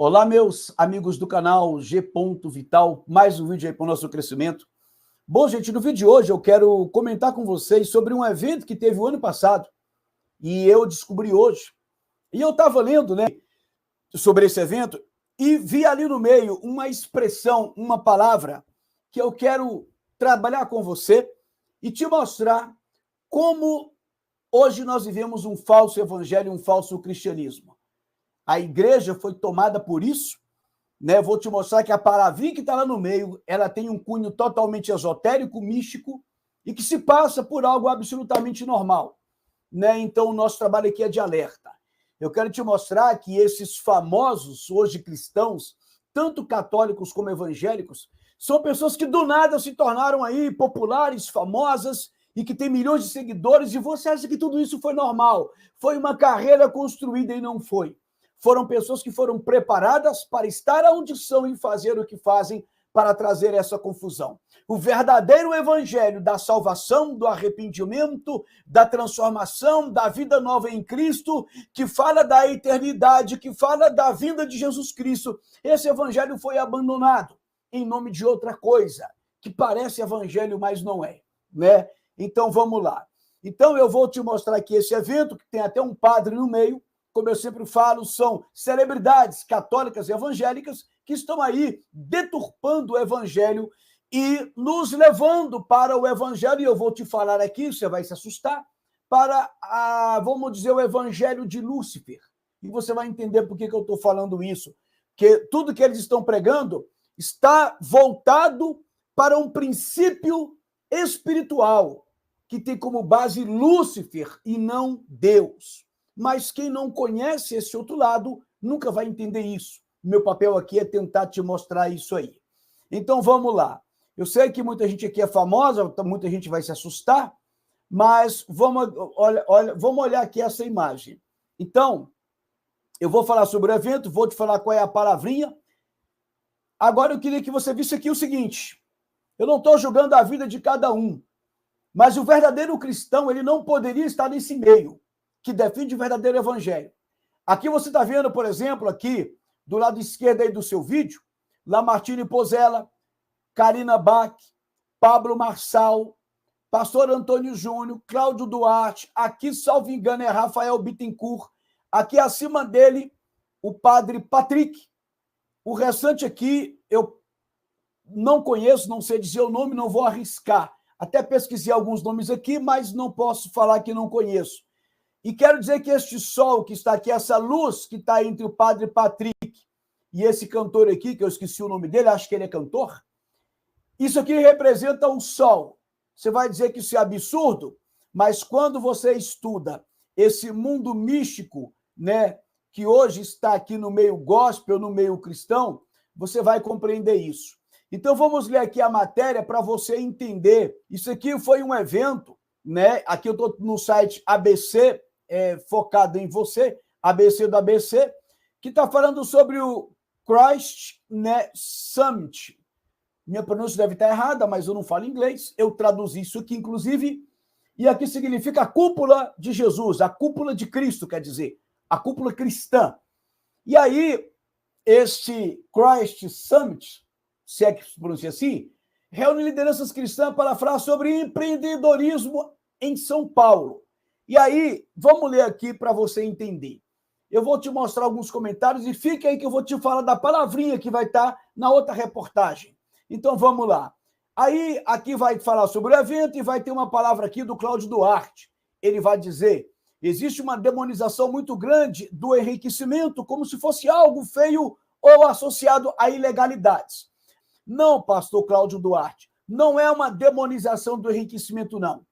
Olá, meus amigos do canal G. Vital, mais um vídeo aí para o nosso crescimento. Bom, gente, no vídeo de hoje eu quero comentar com vocês sobre um evento que teve o ano passado e eu descobri hoje. E eu estava lendo, sobre esse evento e vi ali no meio uma expressão, uma palavra que eu quero trabalhar com você e te mostrar como hoje nós vivemos um falso evangelho, um falso cristianismo. A igreja foi tomada por isso, Vou te mostrar que a palavrinha que está lá no meio, ela tem um cunho totalmente esotérico, místico, e que se passa por algo absolutamente normal, Então, o nosso trabalho aqui é de alerta. Eu quero te mostrar que esses famosos, hoje cristãos, tanto católicos como evangélicos, são pessoas que do nada se tornaram aí populares, famosas, e que têm milhões de seguidores, e você acha que tudo isso foi normal? Foi uma carreira construída e não foi. Foram pessoas que foram preparadas para estar onde são e fazer o que fazem para trazer essa confusão. O verdadeiro evangelho da salvação, do arrependimento, da transformação, da vida nova em Cristo, que fala da eternidade, que fala da vinda de Jesus Cristo, esse evangelho foi abandonado em nome de outra coisa, que parece evangelho, mas não é, Então, vamos lá. Então, eu vou te mostrar aqui esse evento, que tem até um padre no meio. Como eu sempre falo, são celebridades católicas e evangélicas que estão aí deturpando o evangelho e nos levando para o evangelho, e eu vou te falar aqui, você vai se assustar, para, vamos dizer, o evangelho de Lúcifer. E você vai entender por que eu estou falando isso. Que tudo que eles estão pregando está voltado para um princípio espiritual, que tem como base Lúcifer e não Deus. Mas quem não conhece esse outro lado nunca vai entender isso. Meu papel aqui é tentar te mostrar isso aí. Então, vamos lá. Eu sei que muita gente aqui é famosa, muita gente vai se assustar, mas vamos olhar aqui essa imagem. Então, eu vou falar sobre o evento, vou te falar qual é a palavrinha. Agora, eu queria que você visse aqui o seguinte. Eu não estou julgando a vida de cada um, mas o verdadeiro cristão, ele não poderia estar nesse meio que defende o verdadeiro evangelho. Aqui você está vendo, por exemplo, aqui do lado esquerdo aí do seu vídeo, Lamartine Pozella, Karina Bach, Pablo Marçal, Pastor Antônio Júnior, Cláudio Duarte, aqui, salvo engano, é Rafael Bittencourt, aqui acima dele, o padre Patrick. O restante aqui, eu não conheço, não sei dizer o nome, não vou arriscar. Até pesquisei alguns nomes aqui, mas não posso falar que não conheço. E quero dizer que este sol que está aqui, essa luz que está entre o padre Patrick e esse cantor aqui, que eu esqueci o nome dele, acho que ele é cantor, isso aqui representa o sol. Você vai dizer que isso é absurdo, mas quando você estuda esse mundo místico, que hoje está aqui no meio gospel, no meio cristão, você vai compreender isso. Então, vamos ler aqui a matéria para você entender. Isso aqui foi um evento, Aqui eu estou no site ABC, focado em você, ABC do ABC, que está falando sobre o Christ Summit. Minha pronúncia deve estar errada, mas eu não falo inglês. Eu traduzi isso aqui, inclusive, e aqui significa a cúpula de Jesus, a cúpula de Cristo, quer dizer, a cúpula cristã. E aí, este Christ Summit, se é que se pronuncia assim, reúne lideranças cristãs para falar sobre empreendedorismo em São Paulo. E aí, vamos ler aqui para você entender. Eu vou te mostrar alguns comentários e fique aí que eu vou te falar da palavrinha que vai estar na outra reportagem. Então, vamos lá. Aí, aqui vai falar sobre o evento e vai ter uma palavra aqui do Cláudio Duarte. Ele vai dizer, existe uma demonização muito grande do enriquecimento, como se fosse algo feio ou associado a ilegalidades. Não, pastor Cláudio Duarte, não é uma demonização do enriquecimento, não.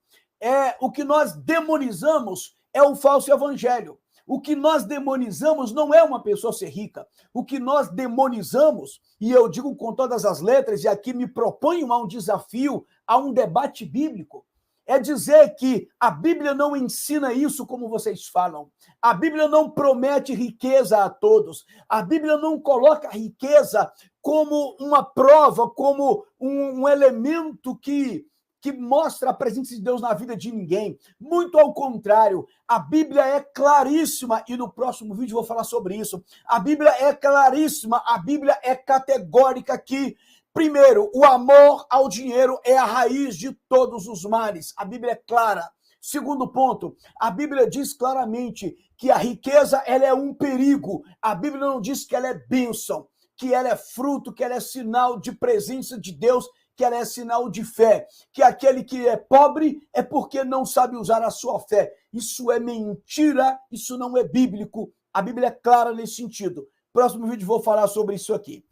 O que nós demonizamos é o falso evangelho. O que nós demonizamos não é uma pessoa ser rica. O que nós demonizamos, e eu digo com todas as letras, e aqui me proponho a um desafio, a um debate bíblico, é dizer que a Bíblia não ensina isso como vocês falam. A Bíblia não promete riqueza a todos. A Bíblia não coloca a riqueza como uma prova, como um elemento que que mostra a presença de Deus na vida de ninguém. Muito ao contrário, a Bíblia é claríssima, e no próximo vídeo eu vou falar sobre isso. A Bíblia é claríssima, a Bíblia é categórica que, primeiro, o amor ao dinheiro é a raiz de todos os males. A Bíblia é clara. Segundo ponto, a Bíblia diz claramente que a riqueza ela é um perigo. A Bíblia não diz que ela é bênção, que ela é fruto, que ela é sinal de presença de Deus, que ela é sinal de fé, que aquele que é pobre é porque não sabe usar a sua fé. Isso é mentira, isso não é bíblico. A Bíblia é clara nesse sentido. Próximo vídeo vou falar sobre isso aqui.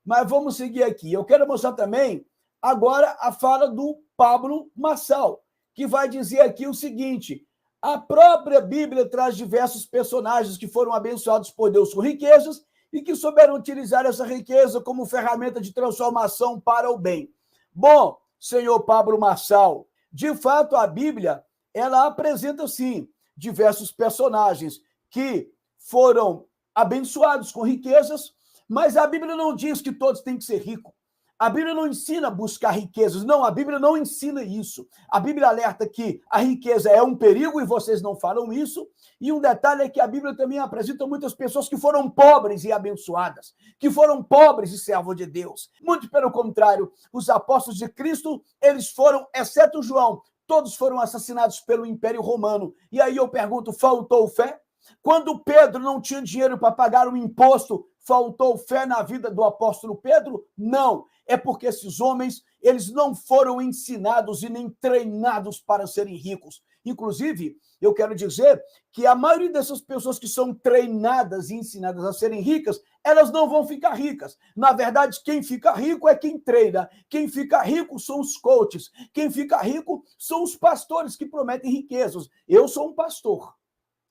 Mas vamos seguir aqui. Eu quero mostrar também agora a fala do Pablo Marçal, que vai dizer aqui o seguinte: a própria Bíblia traz diversos personagens que foram abençoados por Deus com riquezas e que souberam utilizar essa riqueza como ferramenta de transformação para o bem. Bom, senhor Pablo Marçal, de fato a Bíblia, ela apresenta sim diversos personagens que foram abençoados com riquezas, mas a Bíblia não diz que todos têm que ser ricos. A Bíblia não ensina a buscar riquezas. Não, a Bíblia não ensina isso. A Bíblia alerta que a riqueza é um perigo e vocês não falam isso. E um detalhe é que a Bíblia também apresenta muitas pessoas que foram pobres e abençoadas, que foram pobres e servos de Deus. Muito pelo contrário, os apóstolos de Cristo, eles foram, exceto João, todos foram assassinados pelo Império Romano. E aí eu pergunto, faltou fé? Quando Pedro não tinha dinheiro para pagar um imposto, faltou fé na vida do apóstolo Pedro? Não. É porque esses homens, eles não foram ensinados e nem treinados para serem ricos. Inclusive, eu quero dizer que a maioria dessas pessoas que são treinadas e ensinadas a serem ricas, elas não vão ficar ricas. Na verdade, quem fica rico é quem treina. Quem fica rico são os coaches. Quem fica rico são os pastores que prometem riquezas. Eu sou um pastor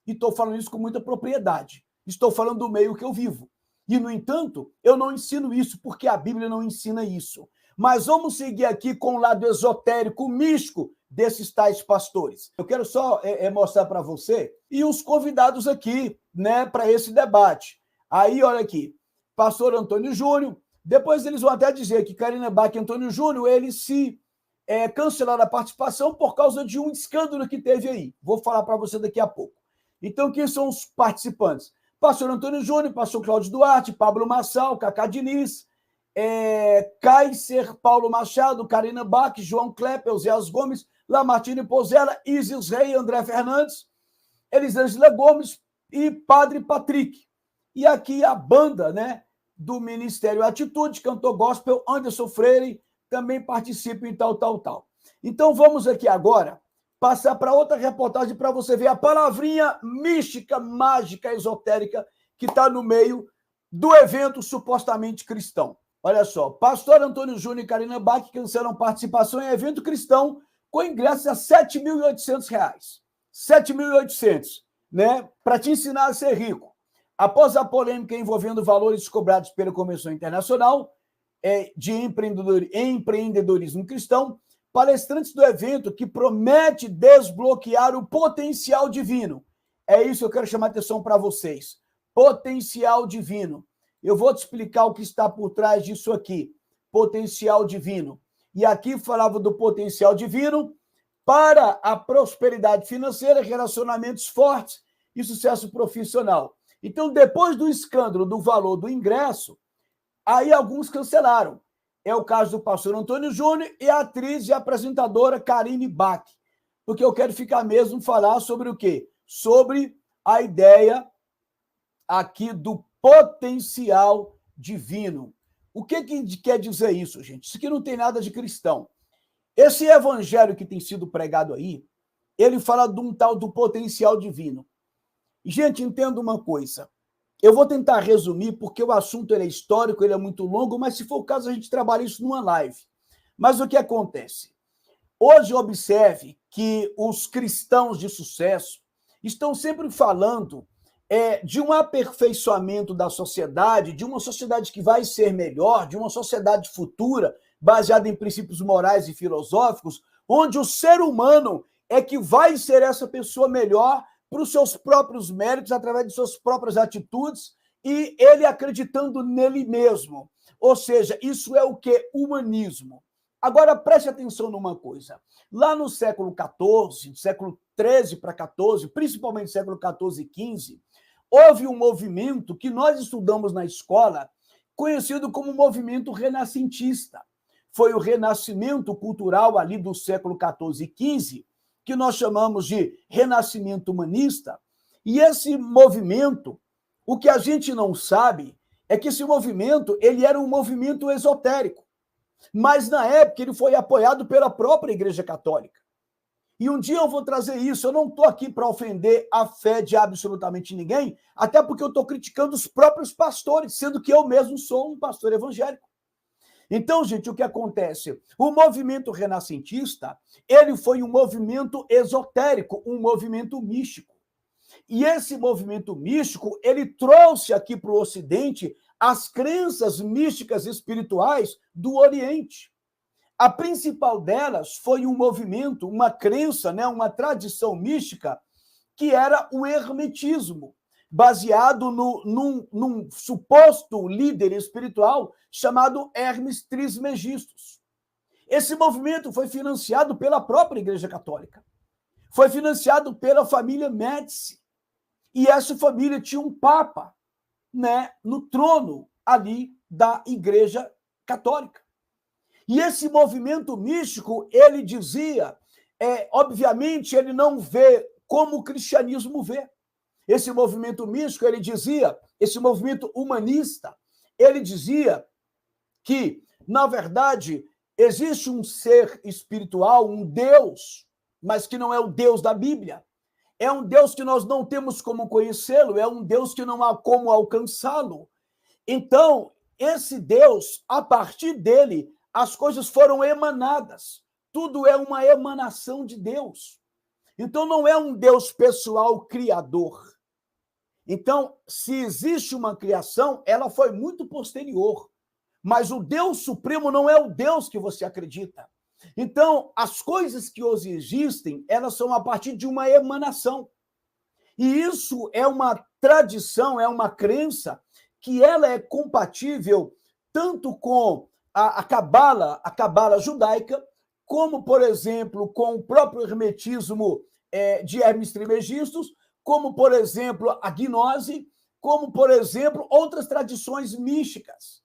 e estou falando isso com muita propriedade. Estou falando do meio que eu vivo. E, no entanto, eu não ensino isso, porque a Bíblia não ensina isso. Mas vamos seguir aqui com o lado esotérico, místico desses tais pastores. Eu quero só mostrar para você e os convidados aqui, né, para esse debate. Aí, olha aqui, pastor Antônio Júnior, depois eles vão até dizer que Karina Bach e Antônio Júnior, eles se cancelaram a participação por causa de um escândalo que teve aí. Vou falar para você daqui a pouco. Então, quem são os participantes? Pastor Antônio Júnior, pastor Cláudio Duarte, Pablo Marçal, Cacá Diniz, Kaiser, Paulo Machado, Karina Bach, João Klepp, Euséias Gomes, Lamartine Pozella, Isis Rei, André Fernandes, Elisângela Gomes e Padre Patrick. E aqui a banda, né, do Ministério Atitude, cantor gospel, Anderson Freire, também participa em tal. Então vamos aqui agora passar para outra reportagem para você ver a palavrinha mística, mágica, esotérica que está no meio do evento supostamente cristão. Olha só, pastor Antônio Júnior e Karina Bach cancelam participação em evento cristão com ingressos a R$ 7.800. R$ 7.800, né? Para te ensinar a ser rico. Após a polêmica envolvendo valores cobrados pela Convenção Internacional de Empreendedorismo Cristão, palestrantes do evento que promete desbloquear o potencial divino. É isso que eu quero chamar a atenção para vocês. Potencial divino. Eu vou te explicar o que está por trás disso aqui. Potencial divino. E aqui falava do potencial divino para a prosperidade financeira, relacionamentos fortes e sucesso profissional. Então, depois do escândalo do valor do ingresso, aí alguns cancelaram. É o caso do pastor Antônio Júnior e a atriz e apresentadora Karine Bach. Porque eu quero ficar mesmo falar sobre o quê? Sobre a ideia aqui do potencial divino. O que quer dizer isso, gente? Isso aqui não tem nada de cristão. Esse evangelho que tem sido pregado aí, ele fala de um tal do potencial divino. Gente, entenda uma coisa. Eu vou tentar resumir, porque o assunto ele é histórico, ele é muito longo, mas se for o caso, a gente trabalha isso numa live. Mas o que acontece? Hoje, observe que os cristãos de sucesso estão sempre falando de um aperfeiçoamento da sociedade, de uma sociedade que vai ser melhor, de uma sociedade futura, baseada em princípios morais e filosóficos, onde o ser humano é que vai ser essa pessoa melhor para os seus próprios méritos, através de suas próprias atitudes, e ele acreditando nele mesmo. Ou seja, isso é o que? Humanismo. Agora, preste atenção numa coisa. Lá no século XIV, século XIII para XIV, principalmente século XIV e XV, houve um movimento que nós estudamos na escola, conhecido como movimento renascentista. Foi o renascimento cultural ali do século XIV e XV, que nós chamamos de renascimento humanista. E esse movimento, o que a gente não sabe é que esse movimento ele era um movimento esotérico. Mas, na época, ele foi apoiado pela própria Igreja Católica. E um dia eu vou trazer isso. Eu não estou aqui para ofender a fé de absolutamente ninguém, até porque eu estou criticando os próprios pastores, sendo que eu mesmo sou um pastor evangélico. Então, gente, o que acontece? O movimento renascentista, ele foi um movimento esotérico, um movimento místico. E esse movimento místico, ele trouxe aqui para o Ocidente as crenças místicas espirituais do Oriente. A principal delas foi um movimento, uma crença, uma tradição mística, que era o hermetismo, baseado num suposto líder espiritual chamado Hermes Trismegistus. Esse movimento foi financiado pela própria Igreja Católica. Foi financiado pela família Médici. E essa família tinha um papa, no trono ali da Igreja Católica. E esse movimento místico, ele dizia, obviamente, ele não vê como o cristianismo vê. Esse movimento místico, ele dizia, esse movimento humanista, ele dizia que, na verdade, existe um ser espiritual, um Deus, mas que não é o Deus da Bíblia. É um Deus que nós não temos como conhecê-lo, é um Deus que não há como alcançá-lo. Então, esse Deus, a partir dele, as coisas foram emanadas. Tudo é uma emanação de Deus. Então, não é um Deus pessoal criador. Então, se existe uma criação, ela foi muito posterior. Mas o Deus Supremo não é o Deus que você acredita. Então, as coisas que hoje existem, elas são a partir de uma emanação. E isso é uma tradição, é uma crença que ela é compatível tanto com a cabala judaica, como, por exemplo, com o próprio hermetismo de Hermes Trismegistus, como, por exemplo, a gnose, como, por exemplo, outras tradições místicas.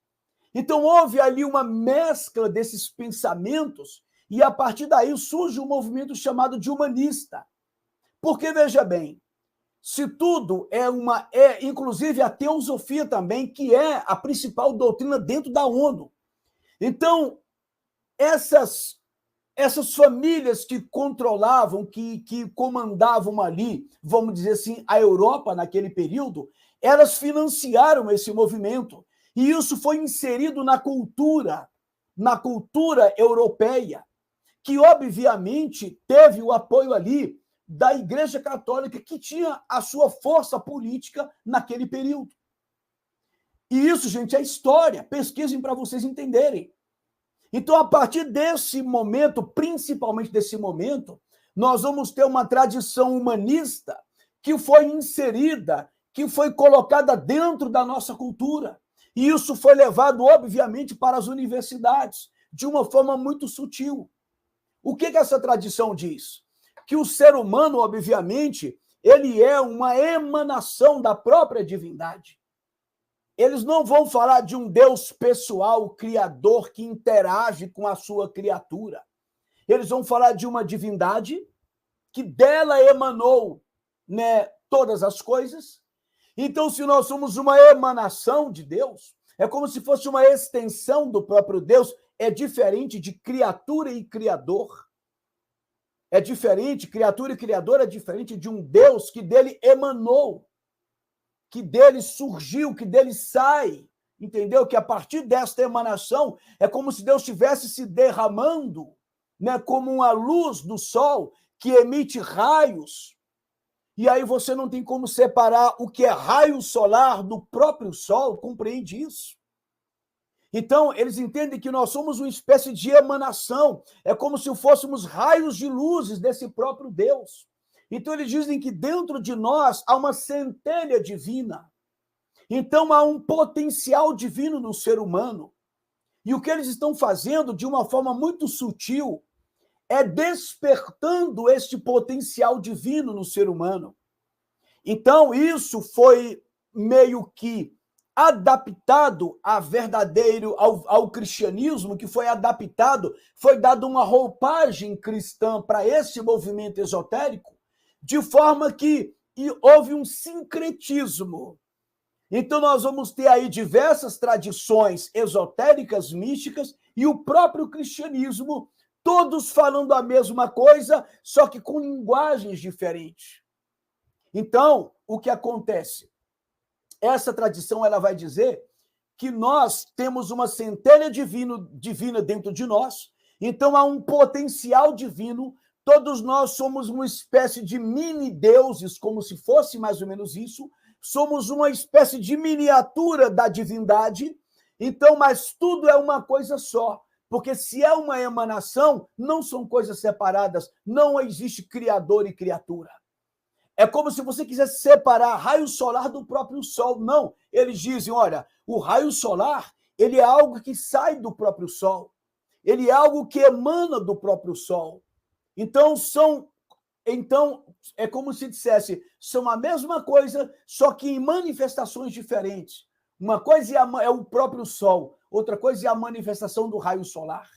Então, houve ali uma mescla desses pensamentos e, a partir daí, surge um movimento chamado de humanista. Porque, veja bem, se tudo inclusive a teosofia também, que é a principal doutrina dentro da ONU. Então, essas famílias que controlavam, que comandavam ali, vamos dizer assim, a Europa naquele período, elas financiaram esse movimento. E isso foi inserido na cultura europeia, que obviamente teve o apoio ali da Igreja Católica, que tinha a sua força política naquele período. E isso, gente, é história. Pesquisem para vocês entenderem. Então, a partir desse momento, principalmente desse momento, nós vamos ter uma tradição humanista que foi inserida, que foi colocada dentro da nossa cultura. E isso foi levado, obviamente, para as universidades, de uma forma muito sutil. O que essa tradição diz? Que o ser humano, obviamente, ele é uma emanação da própria divindade. Eles não vão falar de um Deus pessoal, criador, que interage com a sua criatura. Eles vão falar de uma divindade que dela emanou, todas as coisas. Então, se nós somos uma emanação de Deus, é como se fosse uma extensão do próprio Deus. É diferente de criatura e criador. É diferente, criatura e criador é diferente de um Deus que dele emanou, que dele surgiu, que dele sai. Entendeu? Que a partir desta emanação é como se Deus estivesse se derramando, como uma luz do sol que emite raios. E aí você não tem como separar o que é raio solar do próprio sol, compreende isso? Então, eles entendem que nós somos uma espécie de emanação, é como se fôssemos raios de luzes desse próprio Deus. Então, eles dizem que dentro de nós há uma centelha divina. Então, há um potencial divino no ser humano. E o que eles estão fazendo de uma forma muito sutil é despertando este potencial divino no ser humano. Então, isso foi meio que adaptado ao cristianismo, que foi adaptado, foi dado uma roupagem cristã para esse movimento esotérico, de forma que houve um sincretismo. Então, nós vamos ter aí diversas tradições esotéricas, místicas, e o próprio cristianismo, todos falando a mesma coisa, só que com linguagens diferentes. Então, o que acontece? Essa tradição ela vai dizer que nós temos uma centelha divina dentro de nós, então há um potencial divino, todos nós somos uma espécie de mini-deuses, como se fosse mais ou menos isso, somos uma espécie de miniatura da divindade, então, mas tudo é uma coisa só, porque se é uma emanação, não são coisas separadas, não existe criador e criatura. É como se você quisesse separar raio solar do próprio sol. Não, eles dizem, olha, o raio solar, ele é algo que sai do próprio sol. Ele é algo que emana do próprio sol. Então, é como se dissesse, são a mesma coisa, só que em manifestações diferentes. Uma coisa é o próprio sol, outra coisa é a manifestação do raio solar.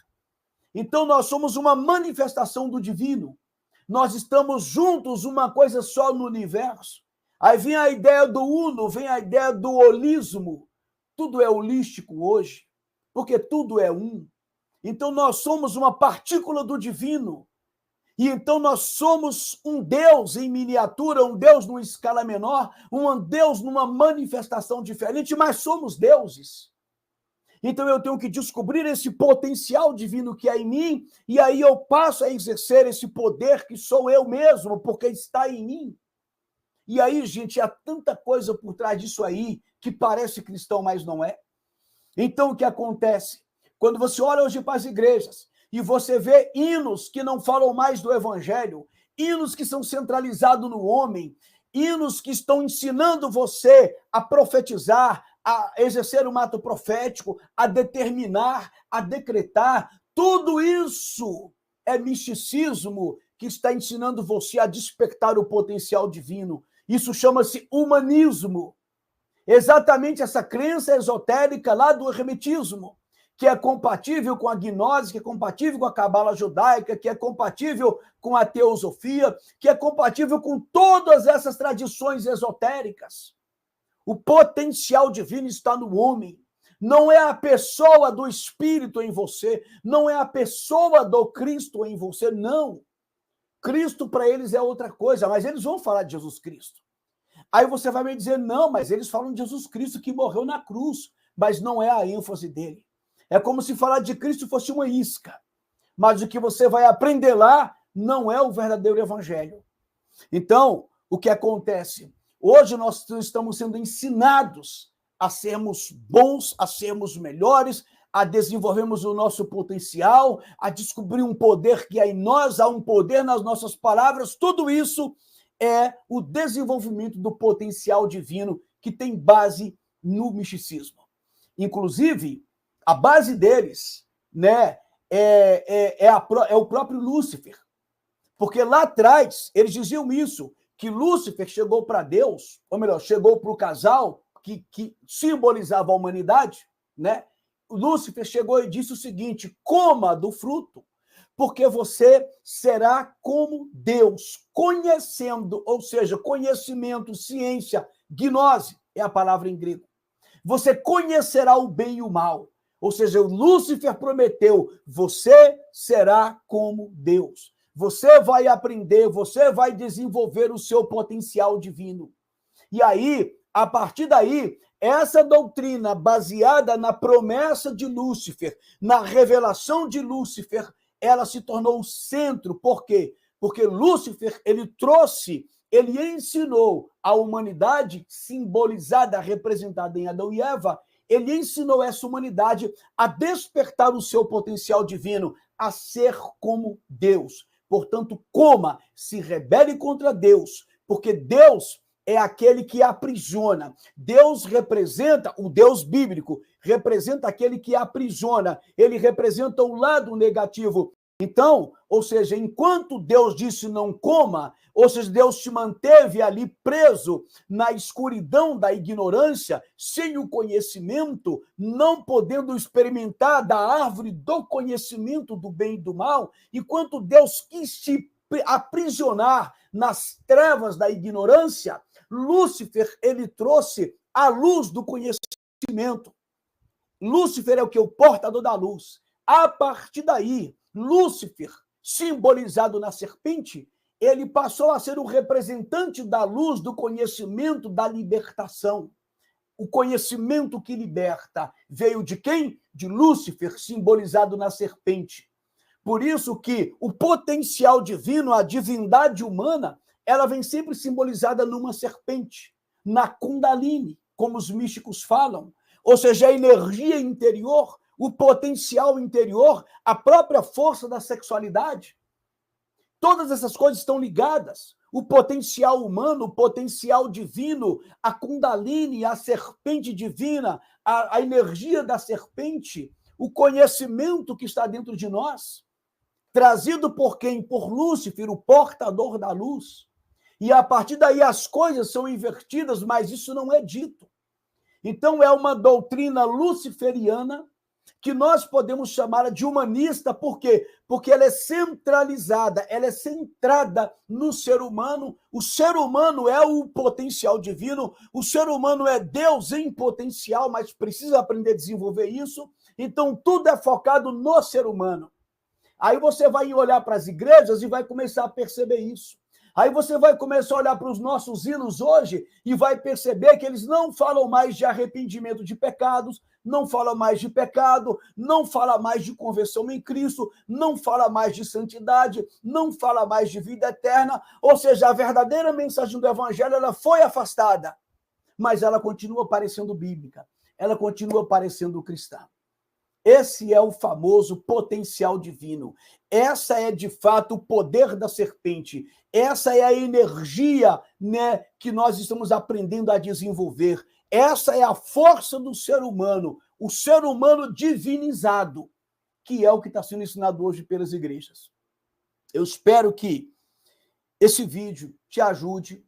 Então, nós somos uma manifestação do divino. Nós estamos juntos, uma coisa só no universo. Aí vem a ideia do uno, vem a ideia do holismo. Tudo é holístico hoje, porque tudo é um. Então, nós somos uma partícula do divino. E então nós somos um Deus em miniatura, um Deus numa escala menor, um Deus numa manifestação diferente, mas somos deuses. Então eu tenho que descobrir esse potencial divino que é em mim, e aí eu passo a exercer esse poder que sou eu mesmo, porque está em mim. E aí, gente, há tanta coisa por trás disso aí, que parece cristão, mas não é. Então o que acontece? Quando você olha hoje para as igrejas, e você vê hinos que não falam mais do evangelho, hinos que são centralizados no homem, hinos que estão ensinando você a profetizar, a exercer um ato profético, a determinar, a decretar. Tudo isso é misticismo que está ensinando você a despertar o potencial divino. Isso chama-se humanismo. Exatamente essa crença esotérica lá do hermetismo, que é compatível com a gnose, que é compatível com a cabala judaica, que é compatível com a teosofia, que é compatível com todas essas tradições esotéricas. O potencial divino está no homem. Não é a pessoa do Espírito em você, não é a pessoa do Cristo em você, não. Cristo para eles é outra coisa, mas eles vão falar de Jesus Cristo. Aí você vai me dizer, não, mas eles falam de Jesus Cristo que morreu na cruz, mas não é a ênfase dele. É como se falar de Cristo fosse uma isca, mas o que você vai aprender lá não é o verdadeiro evangelho. Então, o que acontece? Hoje nós estamos sendo ensinados a sermos bons, a sermos melhores, a desenvolvermos o nosso potencial, a descobrir um poder que há em nós, há um poder nas nossas palavras. Tudo isso é o desenvolvimento do potencial divino que tem base no misticismo. Inclusive, a base deles, né, é o próprio Lúcifer. Porque lá atrás, eles diziam isso, que Lúcifer chegou para Deus, ou melhor, chegou para o casal que simbolizava a humanidade, né? Lúcifer chegou e disse o seguinte, coma do fruto, porque você será como Deus, conhecendo, ou seja, conhecimento, ciência, gnose, é a palavra em grego. Você conhecerá o bem e o mal. Ou seja, Lúcifer prometeu, você será como Deus. Você vai aprender, você vai desenvolver o seu potencial divino. E aí, a partir daí, essa doutrina baseada na promessa de Lúcifer, na revelação de Lúcifer, ela se tornou o centro. Por quê? Porque Lúcifer, ele ensinou a humanidade, simbolizada, representada em Adão e Eva, ele ensinou essa humanidade a despertar o seu potencial divino, a ser como Deus. Portanto, coma, se rebele contra Deus, porque Deus é aquele que aprisiona. Deus representa, o Deus bíblico, representa aquele que aprisiona. Ele representa o lado negativo. Então, ou seja, enquanto Deus disse não coma, ou seja, Deus te manteve ali preso na escuridão da ignorância, sem o conhecimento, não podendo experimentar da árvore do conhecimento do bem e do mal, enquanto Deus quis te aprisionar nas trevas da ignorância, Lúcifer, ele trouxe a luz do conhecimento. Lúcifer é o que? O portador da luz. A partir daí, Lúcifer, simbolizado na serpente, ele passou a ser o representante da luz, do conhecimento, da libertação. O conhecimento que liberta veio de quem? De Lúcifer, simbolizado na serpente. Por isso que o potencial divino, a divindade humana, ela vem sempre simbolizada numa serpente, na Kundalini, como os místicos falam. Ou seja, a energia interior, o potencial interior, a própria força da sexualidade. Todas essas coisas estão ligadas. O potencial humano, o potencial divino, a Kundalini, a serpente divina, a energia da serpente, o conhecimento que está dentro de nós, trazido por quem? Por Lúcifer, o portador da luz. E a partir daí as coisas são invertidas, mas isso não é dito. Então é uma doutrina luciferiana que nós podemos chamar de humanista, por quê? Porque ela é centralizada, ela é centrada no ser humano. O ser humano é o potencial divino, o ser humano é Deus em potencial, mas precisa aprender a desenvolver isso. Então tudo é focado no ser humano. Aí você vai olhar para as igrejas e vai começar a perceber isso. Aí você vai começar a olhar para os nossos hinos hoje e vai perceber que eles não falam mais de arrependimento de pecados, não falam mais de pecado, não falam mais de conversão em Cristo, não falam mais de santidade, não falam mais de vida eterna. Ou seja, a verdadeira mensagem do evangelho ela foi afastada, mas ela continua parecendo bíblica, ela continua parecendo cristã. Esse é o famoso potencial divino. Essa é, de fato, o poder da serpente. Essa é a energia, né, que nós estamos aprendendo a desenvolver. Essa é a força do ser humano, o ser humano divinizado, que é o que está sendo ensinado hoje pelas igrejas. Eu espero que esse vídeo te ajude,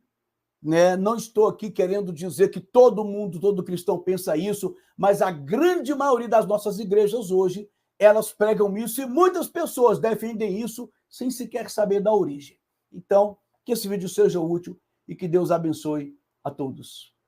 né? Não estou aqui querendo dizer que todo mundo, todo cristão pensa isso, mas a grande maioria das nossas igrejas hoje, elas pregam isso e muitas pessoas defendem isso sem sequer saber da origem. Então, que esse vídeo seja útil e que Deus abençoe a todos.